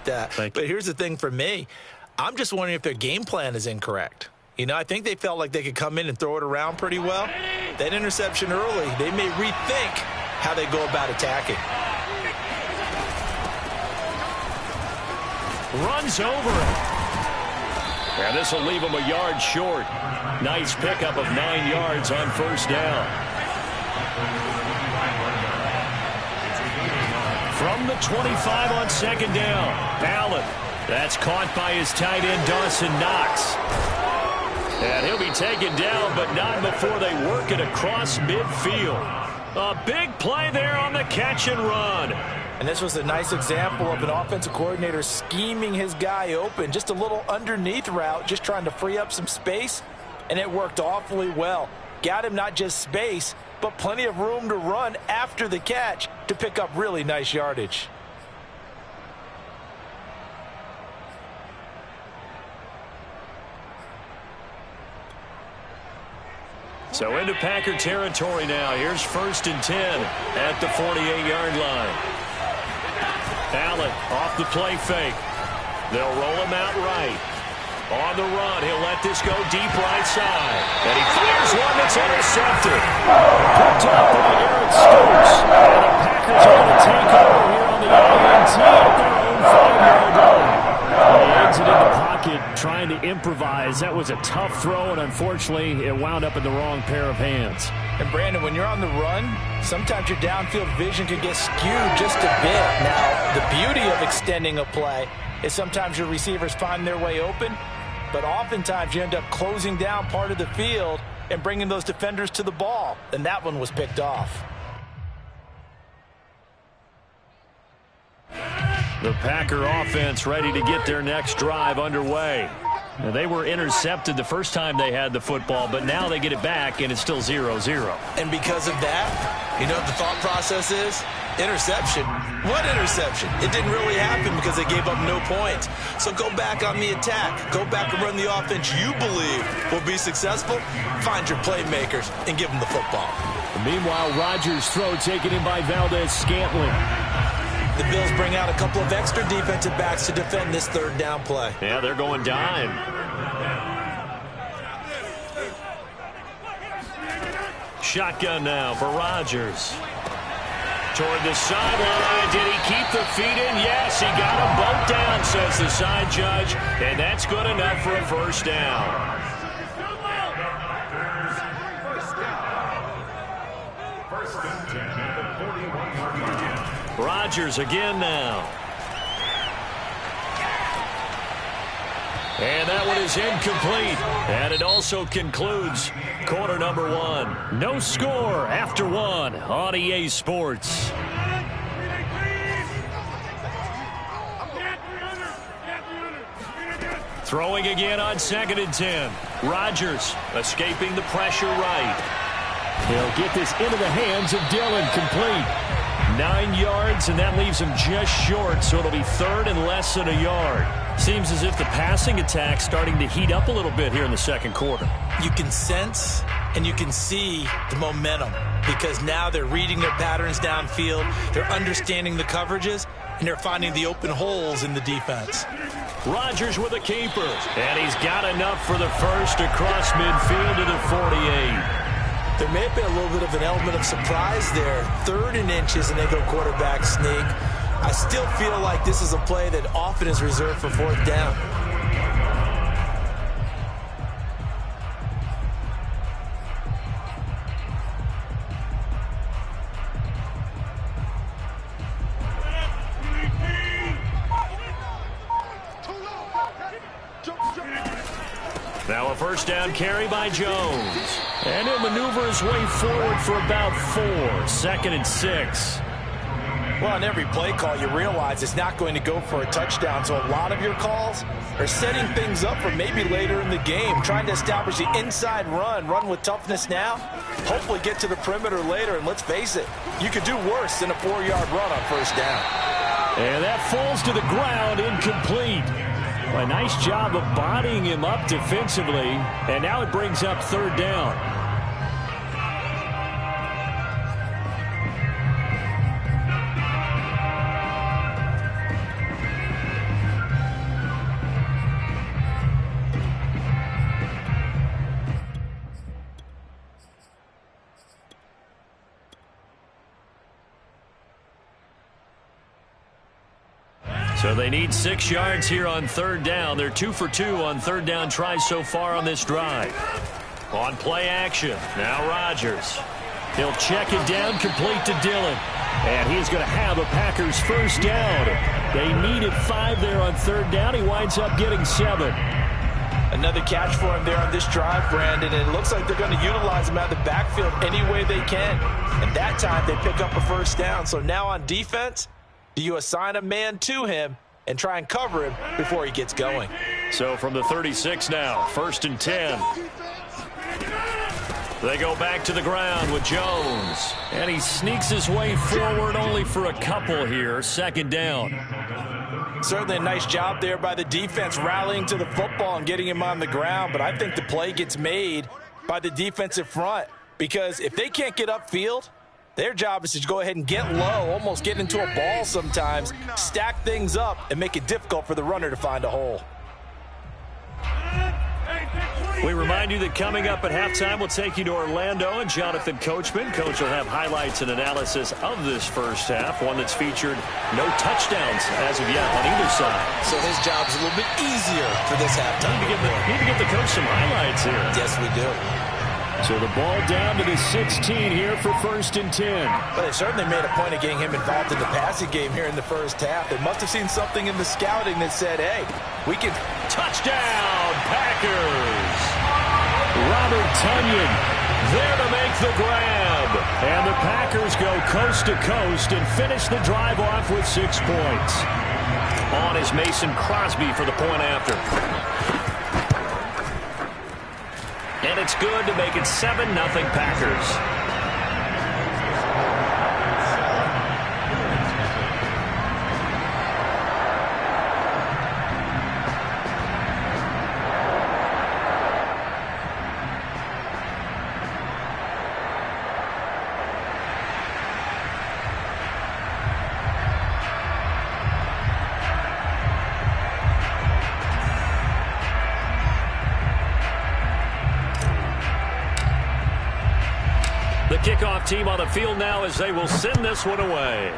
that. But here's the thing for me. I'm just wondering if their game plan is incorrect. You know, I think they felt like they could come in and throw it around pretty well. That interception early, they may rethink how they go about attacking. Runs over it. And this will leave him a yard short. Nice pickup of 9 yards on first down. From the 25 on second down, Allen. That's caught by his tight end, Dawson Knox. And he'll be taken down, but not before they work it across midfield. A big play there on the catch and run. And this was a nice example of an offensive coordinator scheming his guy open. Just a little underneath route, just trying to free up some space. And it worked awfully well. Got him not just space, but plenty of room to run after the catch to pick up really nice yardage. So into Packer territory now. Here's 1st and 10 at the 48-yard line. Allen off the play fake. They'll roll him out right. On the run, he'll let this go deep right side. And he fires one that's intercepted. Picked up by Eric Stokes. And the Packers are going to take over here on the INT at their own 5-yard line. He exited the pocket trying to improvise. That was a tough throw, and unfortunately, it wound up in the wrong pair of hands. And Brandon, when you're on the run, sometimes your downfield vision can get skewed just a bit. Now, the beauty of extending a play is sometimes your receivers find their way open, but oftentimes you end up closing down part of the field and bringing those defenders to the ball, and that one was picked off. The Packer offense ready to get their next drive underway. Now, they were intercepted the first time they had the football, but now they get it back, and it's still 0-0. And because of that, you know what the thought process is? Interception. What interception? It didn't really happen because they gave up no points. So go back on the attack. Go back and run the offense you believe will be successful. Find your playmakers and give them the football. Meanwhile, Rodgers' throw taken in by Valdez-Scantling. The Bills bring out a couple of extra defensive backs to defend this 3rd down play. Yeah, they're going dime. Shotgun now for Rodgers. Toward the sideline. Did he keep the feet in? Yes, he got them both down, says the side judge. And that's good enough for a 1st down. Rodgers again now. And that one is incomplete. And it also concludes quarter number 1. No score after 1 on EA Sports. Throwing again on 2nd and 10. Rodgers escaping the pressure right. He'll get this into the hands of Dillon, complete. 9 yards, and that leaves him just short, so it'll be 3rd and less than a yard. Seems as if the passing attack's starting to heat up a little bit here in the 2nd quarter. You can sense and you can see the momentum because now they're reading their patterns downfield, they're understanding the coverages, and they're finding the open holes in the defense. Rodgers with a keeper, and he's got enough for the first across midfield to the 48. There may have been a little bit of an element of surprise there. 3rd and inches, and they go quarterback sneak. I still feel like this is a play that often is reserved for 4th down. Now a 1st down carry by Jones. And he'll maneuver his way forward for about 4. 2nd and 6. Well, on every play call, you realize it's not going to go for a touchdown. So a lot of your calls are setting things up for maybe later in the game, trying to establish the inside run with toughness now, hopefully get to the perimeter later. And let's face it, you could do worse than a 4-yard run on 1st down. And that falls to the ground, incomplete. Well, a nice job of bodying him up defensively, and now it brings up 3rd down. So they need 6 yards here on third down. They're 2 for 2 on third down tries so far on this drive. On play action, now Rodgers. He'll check it down, complete to Dillon. And he's going to have a Packers first down. They needed 5 there on third down. He winds up getting 7. Another catch for him there on this drive, Brandon, and it looks like they're going to utilize him out of the backfield any way they can. And that time they pick up a first down. So now on defense, do you assign a man to him and try and cover him before he gets going? So from the 36 now, 1st and 10. They go back to the ground with Jones. And he sneaks his way forward only for a couple here. 2nd down. Certainly a nice job there by the defense rallying to the football and getting him on the ground. But I think the play gets made by the defensive front. Because if they can't get upfield, their job is to go ahead and get low, almost get into a ball sometimes, stack things up, and make it difficult for the runner to find a hole. We remind you that coming up at halftime, we'll take you to Orlando and Jonathan Coachman. Coach will have highlights and analysis of this first half, one that's featured no touchdowns as of yet on either side. So his job is a little bit easier for this halftime. Need to get the coach some highlights here. Yes, we do. So the ball down to the 16 here for 1st and 10. But they certainly made a point of getting him involved in the passing game here in the first half. They must have seen something in the scouting that said, hey, we can... Touchdown, Packers! Robert Tonyan there to make the grab. And the Packers go coast to coast and finish the drive off with 6 points. On is Mason Crosby for the point after. And it's good to make it 7-0 Packers. The kickoff team on the field now as they will send this one away.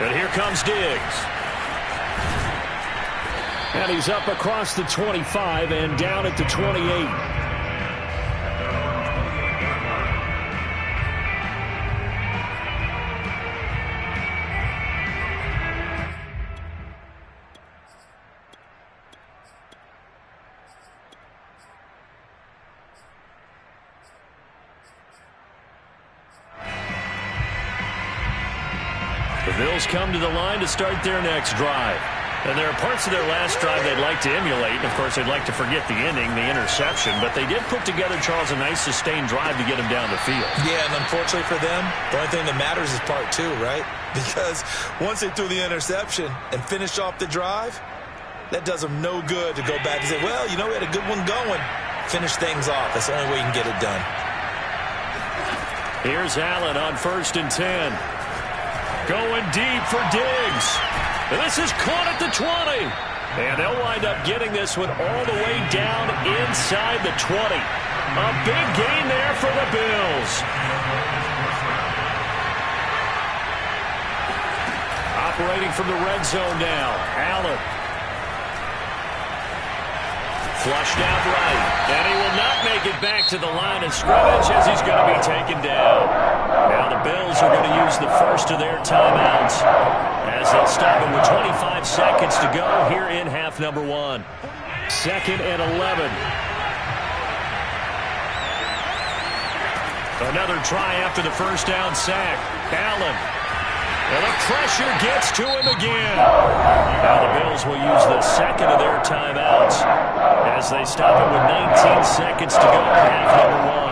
And here comes Diggs. And he's up across the 25 and down at the 28. The Bills come to the line to start their next drive. And there are parts of their last drive they'd like to emulate. And of course, they'd like to forget the ending, the interception. But they did put together, Charles, a nice sustained drive to get him down the field. Yeah, and unfortunately for them, the only thing that matters is part 2, right? Because once they threw the interception and finished off the drive, that does them no good to go back and say, well, you know, we had a good one going. Finish things off. That's the only way you can get it done. Here's Allen on 1st and 10. Going deep for Diggs. And this is caught at the 20. And they'll wind up getting this one all the way down inside the 20. A big gain there for the Bills. Operating from the red zone now. Allen. Flushed out right. And he will not make it back to the line of scrimmage as he's going to be taken down. Now the Bills are going to use the first of their timeouts as they'll stop it with 25 seconds to go here in half number 1. 2nd and 11. Another try after the first down sack. Allen. And the pressure gets to him again. Now the Bills will use the second of their timeouts as they stop it with 19 seconds to go in half number 1.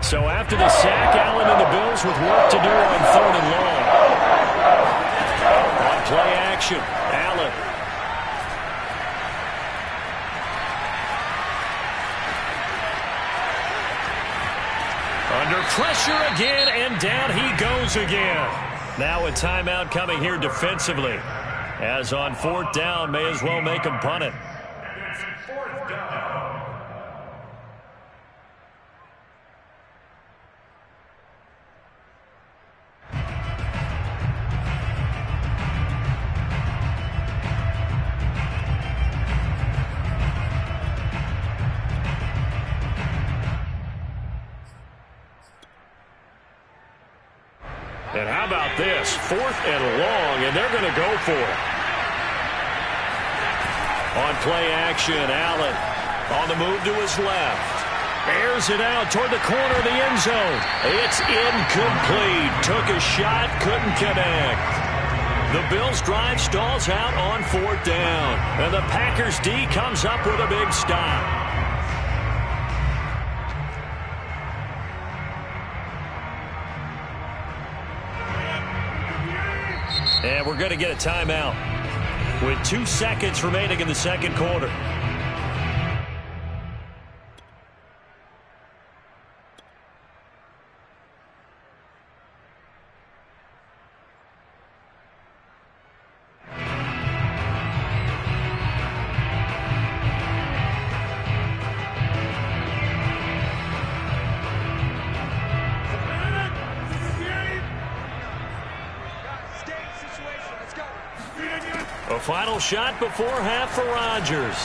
So after the sack, Allen and the Bills with work to do on 3rd and long. On play action, Allen. Under pressure again, and down he goes again. Now a timeout coming here defensively. As on 4th down, may as well make them punt it. And how about this? 4th and long, and they're going to go for it. On play action, Allen on the move to his left. Airs it out toward the corner of the end zone. It's incomplete. Took a shot, couldn't connect. The Bills' drive stalls out on 4th down. And the Packers' D comes up with a big stop. And we're going to get a timeout with 2 seconds remaining in the second quarter. A final shot before half for Rodgers.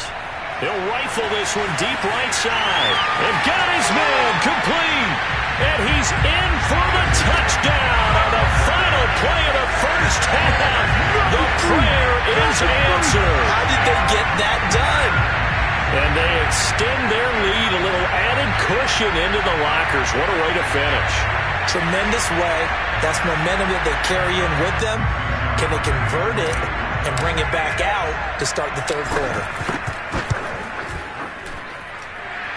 He'll rifle this one deep right side. And got his man complete. And he's in for the touchdown on the final play of the first half. The prayer is answered. How did they get that done? And they extend their lead, a little added cushion into the lockers. What a way to finish. Tremendous way. That's momentum that they carry in with them. Can they convert it and bring it back out to start the third quarter?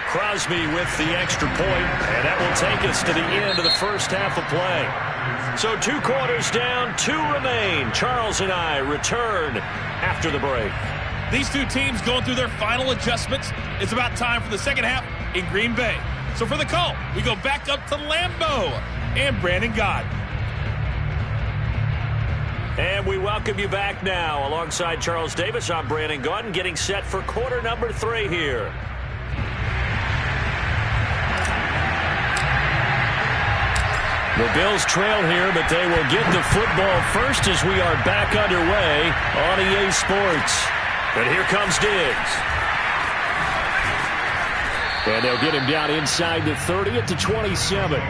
Crosby with the extra point, and that will take us to the end of the first half of play. So 2 quarters down, 2 remain. Charles and I return after the break. These 2 teams going through their final adjustments. It's about time for the second half in Green Bay. So for the call, we go back up to Lambeau and Brandon Gaudin. And we welcome you back now. Alongside Charles Davis, I'm Brandon Gaudin, getting set for quarter number 3 here. The Bills trail here, but they will get the football first as we are back underway on EA Sports. And here comes Diggs. And they'll get him down inside the 30 at the 27.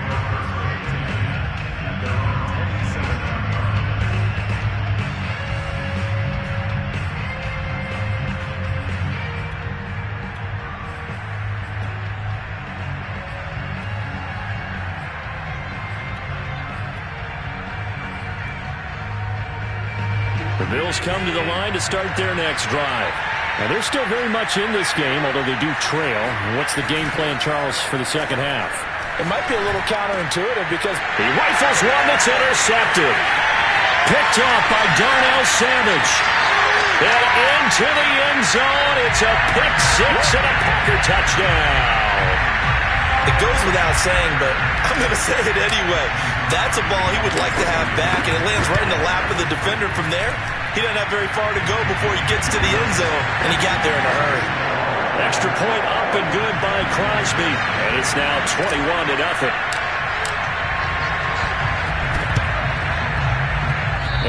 The Bills come to the line to start their next drive. And they're still very much in this game, although they do trail. What's the game plan, Charles, for the second half? It might be a little counterintuitive because he rifles one that's intercepted. Picked off by Darnell Savage. And into the end zone. It's a pick six and a Packer touchdown. It goes without saying, but I'm going to say it anyway. That's a ball he would like to have back, and it lands right in the lap of the defender from there. He doesn't have very far to go before he gets to the end zone, and he got there in a hurry. Extra point up and good by Crosby, and it's now 21-0.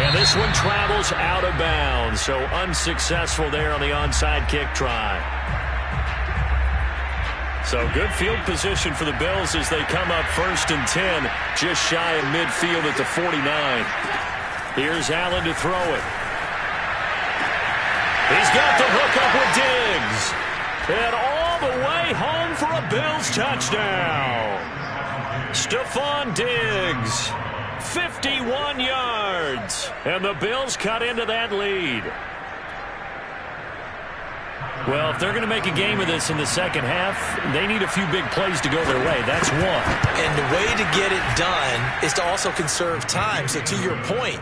And this one travels out of bounds, so unsuccessful there on the onside kick try. So good field position for the Bills as they come up 1st and 10, just shy of midfield at the 49. Here's Allen to throw it. He's got the hook up with Diggs. And all the way home for a Bills touchdown. Stephon Diggs, 51 yards. And the Bills cut into that lead. Well, if they're going to make a game of this in the second half, they need a few big plays to go their way. That's one. And the way to get it done is to also conserve time. So to your point,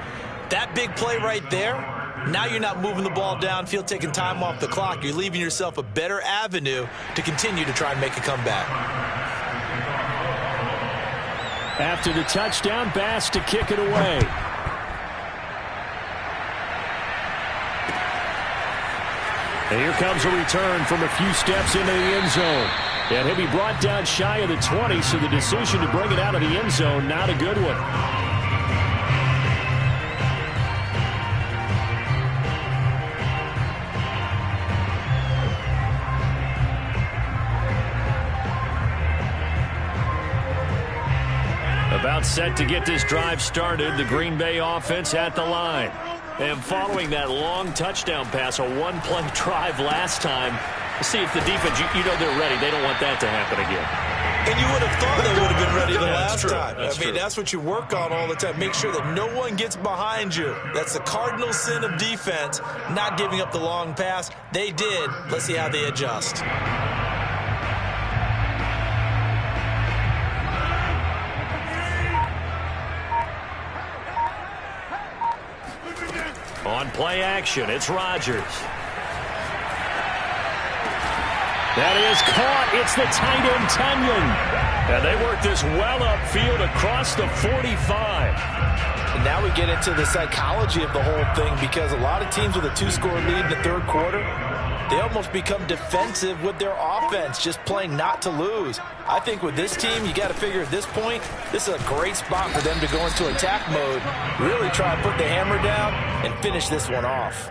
that big play right there, now you're not moving the ball downfield, taking time off the clock. You're leaving yourself a better avenue to continue to try and make a comeback. After the touchdown, Bass to kick it away. And here comes a return from a few steps into the end zone. And he'll be brought down shy of the 20, so the decision to bring it out of the end zone, not a good one. About set to get this drive started, the Green Bay offense at the line. And following that long touchdown pass, a one-play drive last time, see if the defense, you know they're ready. They don't want that to happen again. And you would have thought they would have been ready the last true. time. That's true. That's what you work on all the time. Make sure that no one gets behind you. That's the cardinal sin of defense, not giving up the long pass. They did. Let's see how they adjust. On play action, it's Rodgers. That is caught. It's the tight end, Tunyon. And they work this well upfield across the 45. And now we get into the psychology of the whole thing, because a lot of teams with a 2-score lead in the third quarter, they almost become defensive with their offense, just playing not to lose. I think with this team, you got to figure at this point, this is a great spot for them to go into attack mode, really try to put the hammer down and finish this one off.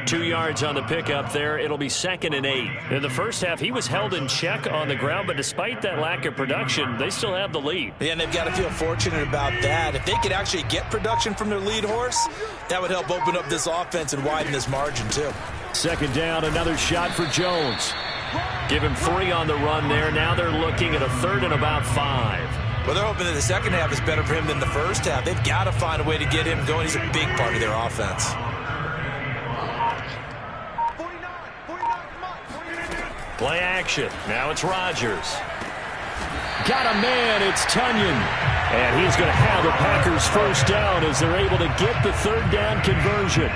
2 yards on the pickup there. It'll be 2nd and 8. In the first half, he was held in check on the ground, but despite that lack of production, they still have the lead. Yeah, and they've got to feel fortunate about that. If they could actually get production from their lead horse, that would help open up this offense and widen this margin too. 2nd down, another shot for Jones. Give him 3 on the run there. Now they're looking at a 3rd and about 5. Well, they're hoping that the second half is better for him than the first half. They've got to find a way to get him going. He's a big part of their offense. Play action. Now it's Rodgers. Got a man. It's Tunyon. And he's going to have the Packers first down as they're able to get the 3rd down conversion.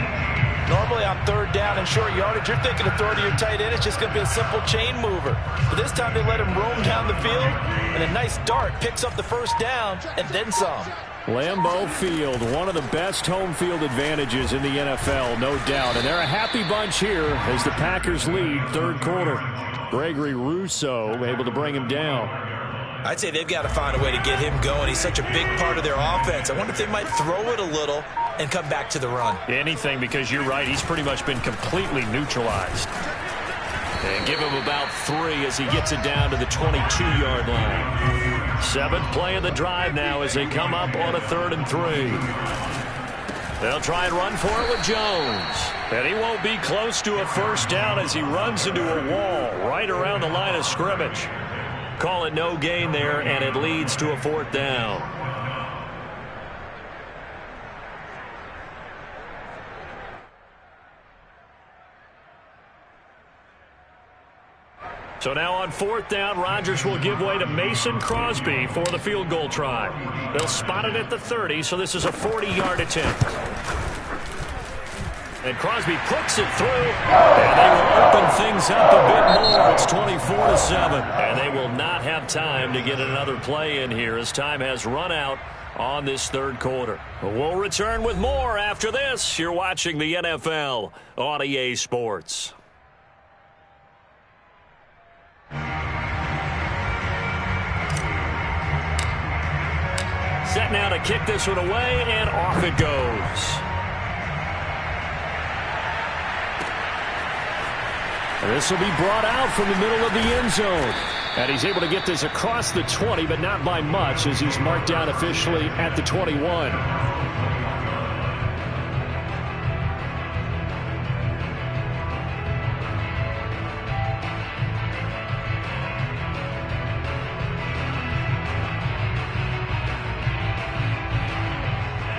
Normally on 3rd down and short yardage, you're thinking of throwing to your tight end. It's just going to be a simple chain mover. But this time they let him roam down the field, and a nice dart picks up the first down and then some. Lambeau Field, one of the best home field advantages in the NFL, no doubt. And they're a happy bunch here as the Packers lead 3rd quarter. Gregory Rousseau able to bring him down. I'd say they've got to find a way to get him going. He's such a big part of their offense. I wonder if they might throw it a little and come back to the run. Anything, because you're right. He's pretty much been completely neutralized. And give him about 3 as he gets it down to the 22-yard line. 7th play of the drive now as they come up on a 3rd and 3. They'll try and run for it with Jones. And he won't be close to a first down as he runs into a wall right around the line of scrimmage. Call it no gain there, and it leads to a 4th down. So now on 4th down, Rodgers will give way to Mason Crosby for the field goal try. They'll spot it at the 30, so this is a 40-yard attempt. And Crosby puts it through, and they will open things up a bit more. It's 24-7, and they will not have time to get another play in here as time has run out on this 3rd quarter. We'll return with more after this. You're watching the NFL on EA Sports. Set now to kick this one away, and off it goes. And this will be brought out from the middle of the end zone. And he's able to get this across the 20, but not by much, as he's marked down officially at the 21.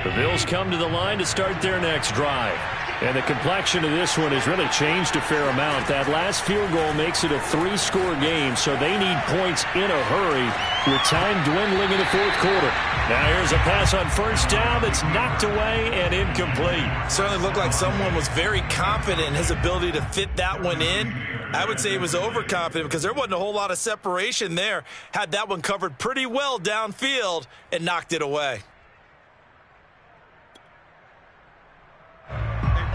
The Bills come to the line to start their next drive. And the complexion of this one has really changed a fair amount. That last field goal makes it a 3-score game, so they need points in a hurry with time dwindling in the 4th quarter. Now here's a pass on 1st down that's knocked away and incomplete. Certainly looked like someone was very confident in his ability to fit that one in. I would say he was overconfident because there wasn't a whole lot of separation there. Had that one covered pretty well downfield and knocked it away.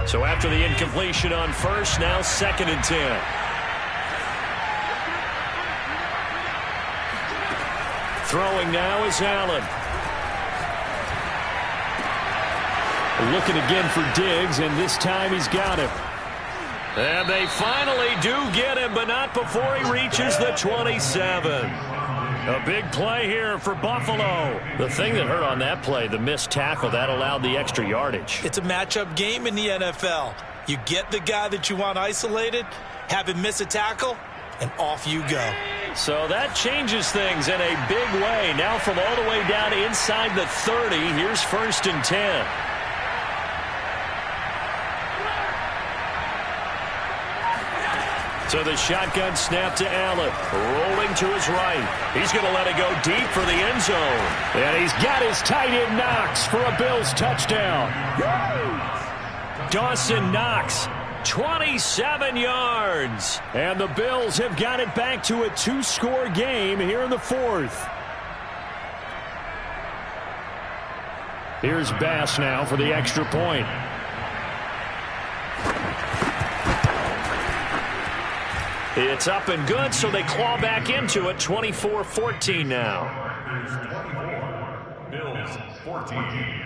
So after the incompletion on first, now 2nd and 10. Throwing now is Allen. Looking again for Diggs, and this time he's got him. And they finally do get him, but not before he reaches the 27. A big play here for Buffalo. The thing that hurt on that play, the missed tackle, that allowed the extra yardage. It's a matchup game in the NFL. You get the guy that you want isolated, have him miss a tackle, and off you go. So that changes things in a big way. Now from all the way down inside the 30, here's 1st and 10. So the shotgun snap to Allen. Rolling to his right. He's going to let it go deep for the end zone. And he's got his tight end Knox for a Bills touchdown. Dawson Knox, 27 yards. And the Bills have got it back to a 2-score game here in the 4th. Here's Bass now for the extra point. It's up and good, so they claw back into it. 24-14 now. Bills 14.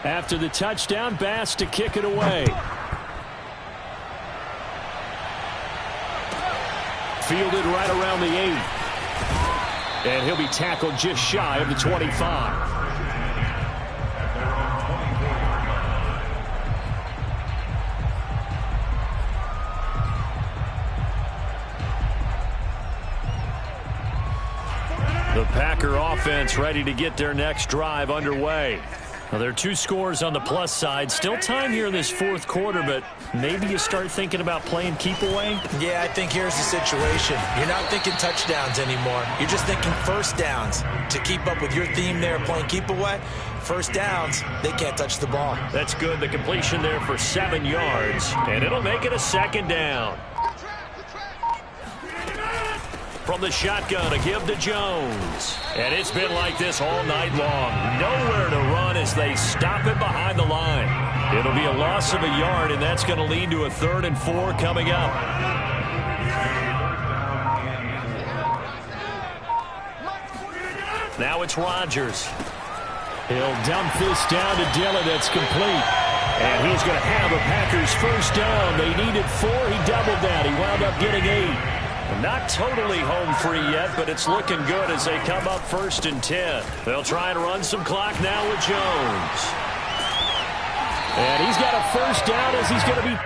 After the touchdown, Bass to kick it away. Fielded right around the 8. And he'll be tackled just shy of the 25. The Packer offense ready to get their next drive underway. Well, there are 2 scores on the plus side. Still time here in this 4th quarter, but maybe you start thinking about playing keep away? Yeah, I think here's the situation. You're not thinking touchdowns anymore. You're just thinking first downs. To keep up with your theme there, playing keep away, first downs, they can't touch the ball. That's good. The completion there for 7 yards, and it'll make it a 2nd down. From the shotgun, a give to Jones. And it's been like this all night long. Nowhere to run as they stop it behind the line. It'll be a loss of a yard, and that's going to lead to a 3rd and 4 coming up. Now it's Rodgers. He'll dump this down to Dillon. That's complete. And he's going to have a Packers first down. They needed 4. He doubled that. He wound up getting 8. Not totally home free yet, but it's looking good as they come up 1st and 10. They'll try and run some clock now with Jones. And he's got a first down as he's going to be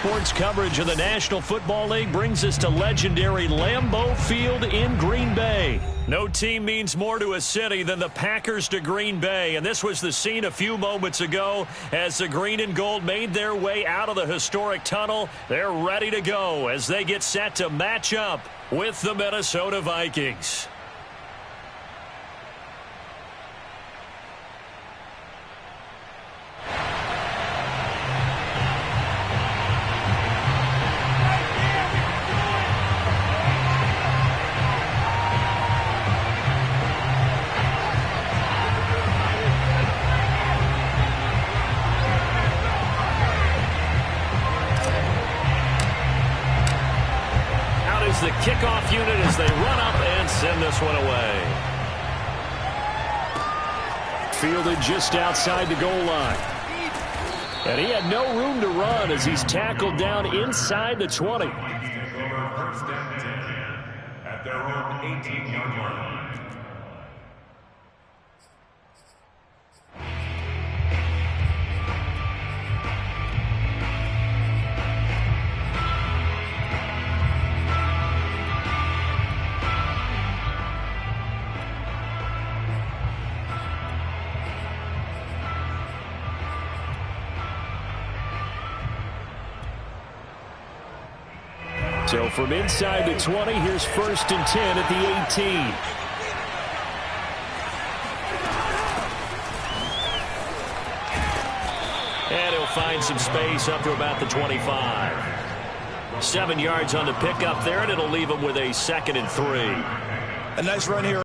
sports coverage of the National Football League brings us to legendary Lambeau Field in Green Bay. No team means more to a city than the Packers to Green Bay, and this was the scene a few moments ago as the green and gold made their way out of the historic tunnel. They're ready to go as they get set to match up with the Minnesota Vikings. The kickoff unit as they run up and send this one away. Fielded just outside the goal line. And he had no room to run as he's tackled down inside the 20. First and 10 at their own 18-yard line. So from inside the 20, here's first and 10 at the 18. And he'll find some space up to about the 25. 7 yards on the pickup there, and it'll leave him with a 2nd and 3. A nice run here.